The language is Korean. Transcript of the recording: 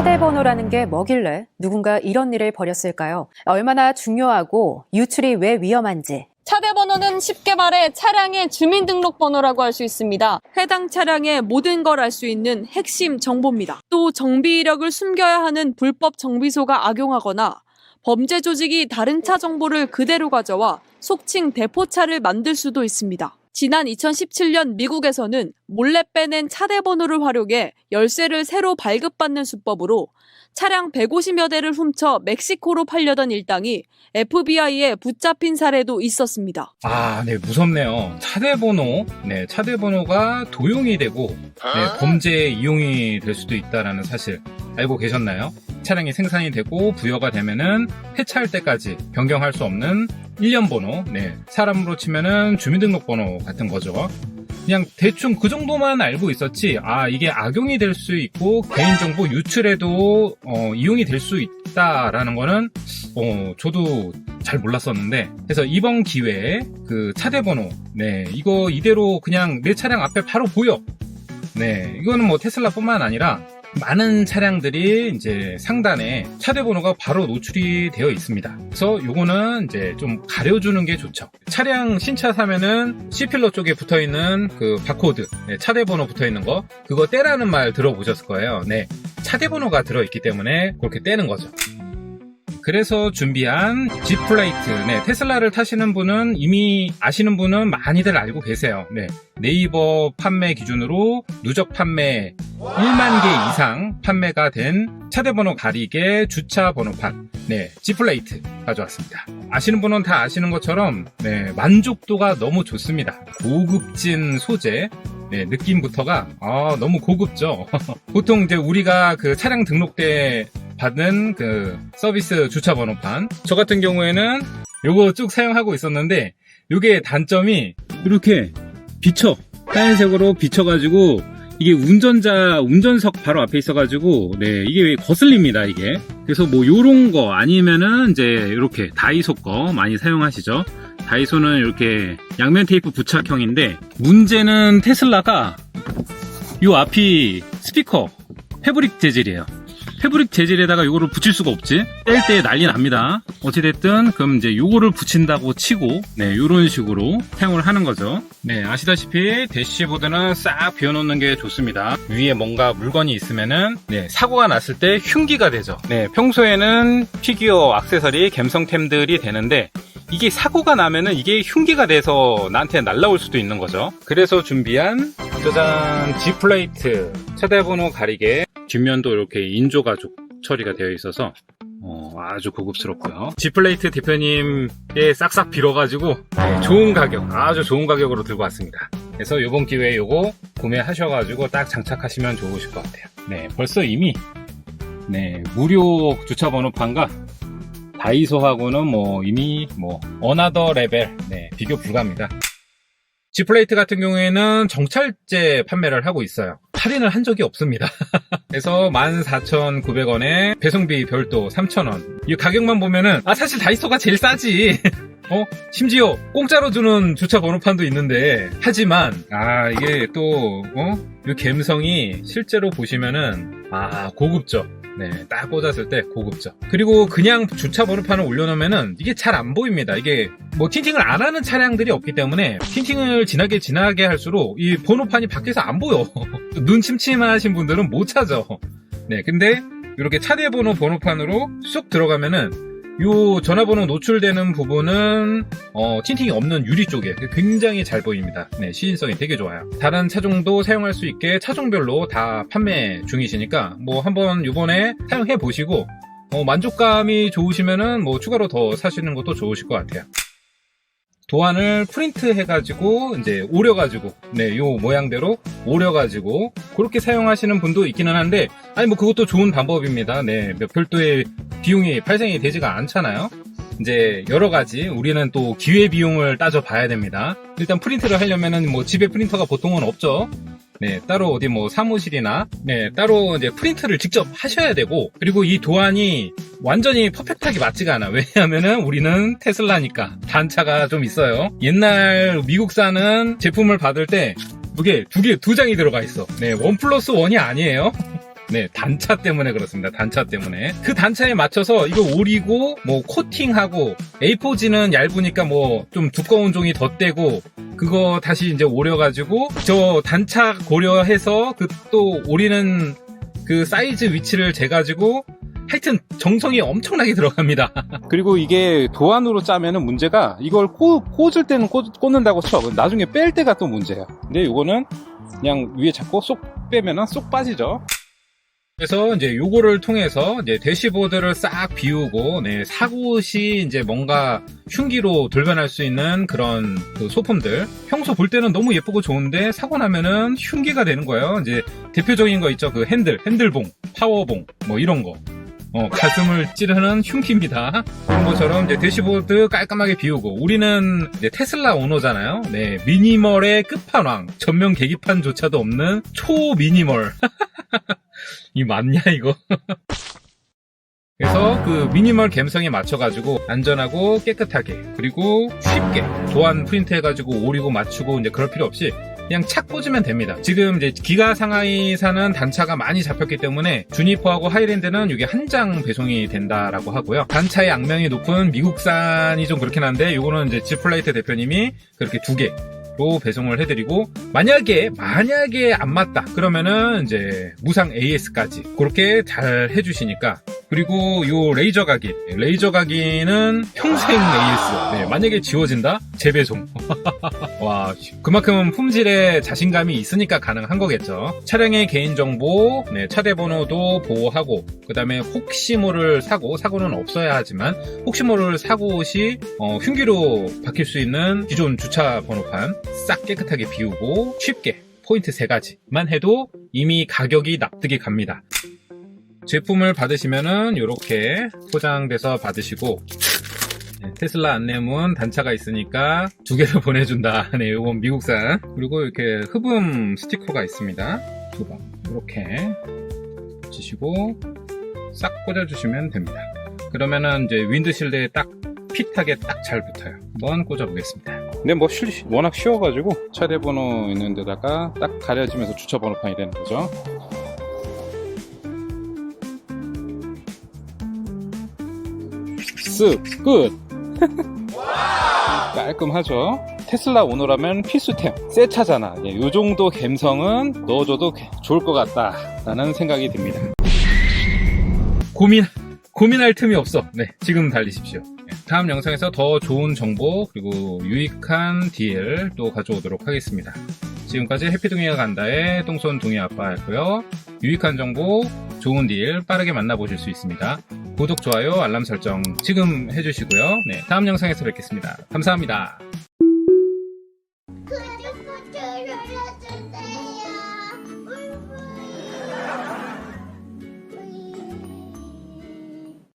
차대 번호라는 게 뭐길래 누군가 이런 일을 벌였을까요? 얼마나 중요하고 유출이 왜 위험한지. 차대 번호는 쉽게 말해 차량의 주민등록번호라고 할 수 있습니다. 해당 차량의 모든 걸 알 수 있는 핵심 정보입니다. 또 정비 이력을 숨겨야 하는 불법 정비소가 악용하거나 범죄 조직이 다른 차 정보를 그대로 가져와 속칭 대포차를 만들 수도 있습니다. 지난 2017년 미국에서는 몰래 빼낸 차대 번호를 활용해 열쇠를 새로 발급받는 수법으로 차량 150여 대를 훔쳐 멕시코로 팔려던 일당이 FBI에 붙잡힌 사례도 있었습니다. 네, 무섭네요. 차대번호, 차대번호가 도용이 되고 범죄에 이용이 될 수도 있다는 사실 알고 계셨나요? 차량이 생산이 되고 부여가 되면은 폐차할 때까지 변경할 수 없는 일련 번호, 사람으로 치면은 주민등록번호 같은 거죠. 그냥 대충 그 정도만 알고 있었지, 이게 악용이 될 수 있고 개인정보 유출에도 이용이 될 수 있다라는 거는 저도 잘 몰랐었는데, 그래서 이번 기회에 그 차대번호, 이거 이대로 그냥 내 차량 앞에 바로 보여. 이거는 뭐 테슬라뿐만 아니라 많은 차량들이 이제 상단에 차대번호가 바로 노출이 되어 있습니다. 그래서 요거는 이제 좀 가려주는 게 좋죠. 차량 신차 사면은 C필러 쪽에 붙어있는 그 바코드, 차대번호 붙어있는 거, 그거 떼라는 말 들어보셨을 거예요. 차대번호가 들어있기 때문에 그렇게 떼는 거죠. 그래서 준비한 G플레이트, 테슬라를 타시는 분은 이미 아시는 분은 많이들 알고 계세요. 네이버 판매 기준으로 누적 판매 1만 개 이상 판매가 된 차대번호 가리개 주차 번호판, G플레이트 가져왔습니다. 아시는 분은 다 아시는 것처럼 만족도가 너무 좋습니다. 고급진 소재, 느낌부터가 너무 고급죠. 보통 이제 우리가 그 차량 등록 때 받는 그 서비스 주차 번호판, 저 같은 경우에는 요거 쭉 사용하고 있었는데, 요게 단점이 이렇게 비쳐, 하얀색으로 비쳐가지고 이게 운전석 바로 앞에 있어가지고 이게 거슬립니다, 이게. 그래서 뭐 요런 거 아니면은 이제 이렇게 다이소 거 많이 사용하시죠. 다이소는 이렇게 양면 테이프 부착형인데, 문제는 테슬라가 요 앞이 스피커 패브릭 재질이에요. 패브릭 재질에다가 요거를 붙일 수가 없지. 뗄 때 난리 납니다. 어찌됐든 그럼 이제 요거를 붙인다고 치고 요런 식으로 사용을 하는 거죠. 아시다시피 대시보드는 싹 비워놓는 게 좋습니다. 위에 뭔가 물건이 있으면은 사고가 났을 때 흉기가 되죠. 평소에는 피규어, 액세서리, 감성템들이 되는데, 이게 사고가 나면은 이게 흉기가 돼서 나한테 날라올 수도 있는 거죠. 그래서 준비한 짜잔, G플레이트 차대번호 가리개. 뒷면도 이렇게 인조 가죽 처리가 되어 있어서 아주 고급스럽고요. G플레이트 대표님께 싹싹 빌어가지고 좋은 가격, 아주 좋은 가격으로 들고 왔습니다. 그래서 이번 기회에 요거 구매하셔가지고 딱 장착하시면 좋으실 것 같아요. 벌써 이미 무료 주차 번호판과 다이소하고는 이미 어나더 레벨, 비교 불가합니다. G플레이트 같은 경우에는 정찰제 판매를 하고 있어요. 할인을 한 적이 없습니다. 그래서 14,900원에 배송비 별도 3,000원. 이 가격만 보면은 사실 다이소가 제일 싸지. 심지어 공짜로 주는 주차 번호판도 있는데, 하지만 이게 또 이 감성이 실제로 보시면은 고급죠. 딱 꽂았을 때 고급죠. 그리고 그냥 주차 번호판을 올려놓으면은 이게 잘 안 보입니다. 이게 틴팅을 안 하는 차량들이 없기 때문에 틴팅을 진하게 할수록 이 번호판이 밖에서 안 보여. 눈 침침하신 분들은 못 찾아. 근데 이렇게 차대번호 번호판으로 쑥 들어가면은 요 전화번호 노출되는 부분은 틴팅이 없는 유리 쪽에 굉장히 잘 보입니다. 시인성이 되게 좋아요. 다른 차종도 사용할 수 있게 차종별로 다 판매 중이시니까 한번 요번에 사용해 보시고 만족감이 좋으시면은 추가로 더 사시는 것도 좋으실 것 같아요. 도안을 프린트 해가지고 이제 오려가지고 요 모양대로 오려가지고 그렇게 사용하시는 분도 있기는 한데, 그것도 좋은 방법입니다. 별도의 비용이 발생이 되지가 않잖아요. 이제 여러가지 우리는 또 기회비용을 따져봐야 됩니다. 일단 프린트를 하려면은 집에 프린터가 보통은 없죠. 따로 어디 사무실이나 따로 이제 프린트를 직접 하셔야 되고, 그리고 이 도안이 완전히 퍼펙트하게 맞지가 않아. 왜냐하면은 우리는 테슬라니까 단차가 좀 있어요. 옛날 미국산은 제품을 받을 때 이게 두 장이 들어가 있어. 1+1이 아니에요. 네, 단차 때문에 그렇습니다. 단차 때문에. 그 단차에 맞춰서 이거 오리고, 뭐, 코팅하고, A4지는 얇으니까 뭐, 좀 두꺼운 종이 덧대고, 그거 다시 이제 오려가지고, 저 단차 고려해서, 그 또 오리는 그 사이즈 위치를 재가지고, 하여튼 정성이 엄청나게 들어갑니다. 그리고 이게 도안으로 짜면은 문제가 이걸 꽂을 때는 꽂는다고 쳐. 나중에 뺄 때가 또 문제야. 근데 이거는 그냥 위에 잡고 쏙 빼면은 쏙 빠지죠. 그래서 이제 요거를 통해서 이제 대시보드를 싹 비우고, 네, 사고시 이제 뭔가 흉기로 돌변할 수 있는 그런 그 소품들. 평소 볼 때는 너무 예쁘고 좋은데 사고 나면은 흉기가 되는 거예요. 이제 대표적인 거 있죠. 그 핸들봉, 파워봉, 뭐 이런 거. 가슴을 찌르는 흉기입니다. 그런 것처럼 이제 대시보드 깔끔하게 비우고, 우리는 이제 테슬라 오너잖아요. 네, 미니멀의 끝판왕. 전면 계기판조차도 없는 초미니멀. 이 맞냐, 이거? 그래서 그 미니멀 감성에 맞춰가지고 안전하고 깨끗하게, 그리고 쉽게 도안 프린트 해가지고 오리고 맞추고 이제 그럴 필요 없이 그냥 착 꽂으면 됩니다. 지금 이제 기가 상하이사는 단차가 많이 잡혔기 때문에 주니퍼하고 하이랜드는 이게 한 장 배송이 된다라고 하고요. 단차의 악명이 높은 미국산이 좀 그렇긴 한데, 요거는 이제 지플라이트 대표님이 그렇게 2개로 배송을 해드리고, 만약에 안 맞다 그러면은 이제 무상 AS까지 그렇게 잘 해주시니까. 그리고 요 레이저 각인은 평생 AS. 네, 만약에 지워진다? 재배송. 와, 그만큼 품질에 자신감이 있으니까 가능한 거겠죠. 차량의 개인정보, 네, 차대번호도 보호하고, 그 다음에 혹시 모를 사고는 없어야 하지만, 혹시 모를 사고 시 흉기로 바뀔 수 있는 기존 주차 번호판 싹 깨끗하게 비우고, 쉽게 포인트 3가지만 해도 이미 가격이 납득이 갑니다. 제품을 받으시면은 이렇게 포장돼서 받으시고, 네, 테슬라 안내문 단차가 있으니까 2개를 보내준다. 네, 이건 미국산. 그리고 이렇게 흡음 스티커가 있습니다. 2번 이렇게 붙이시고 싹 꽂아주시면 됩니다. 그러면은 이제 윈드실드에 딱 핏하게 딱 잘 붙어요. 한번 꽂아보겠습니다. 근데 뭐 워낙 쉬워가지고 차례번호 있는 데다가 딱 가려지면서 주차번호판이 되는 거죠. 쓱 끝. 깔끔하죠. 테슬라 오너라면 필수템. 새 차잖아. 이 정도 감성은 넣어줘도 좋을 것 같다 라는 생각이 듭니다. 고민할 틈이 없어. 네, 지금 달리십시오. 다음 영상에서 더 좋은 정보 그리고 유익한 딜 또 가져오도록 하겠습니다. 지금까지 해피둥이가 간다의 똥손둥이 아빠였고요. 유익한 정보, 좋은 딜 빠르게 만나보실 수 있습니다. 구독, 좋아요, 알람 설정 지금 해주시고요. 네, 다음 영상에서 뵙겠습니다. 감사합니다. 그리고 들려준다.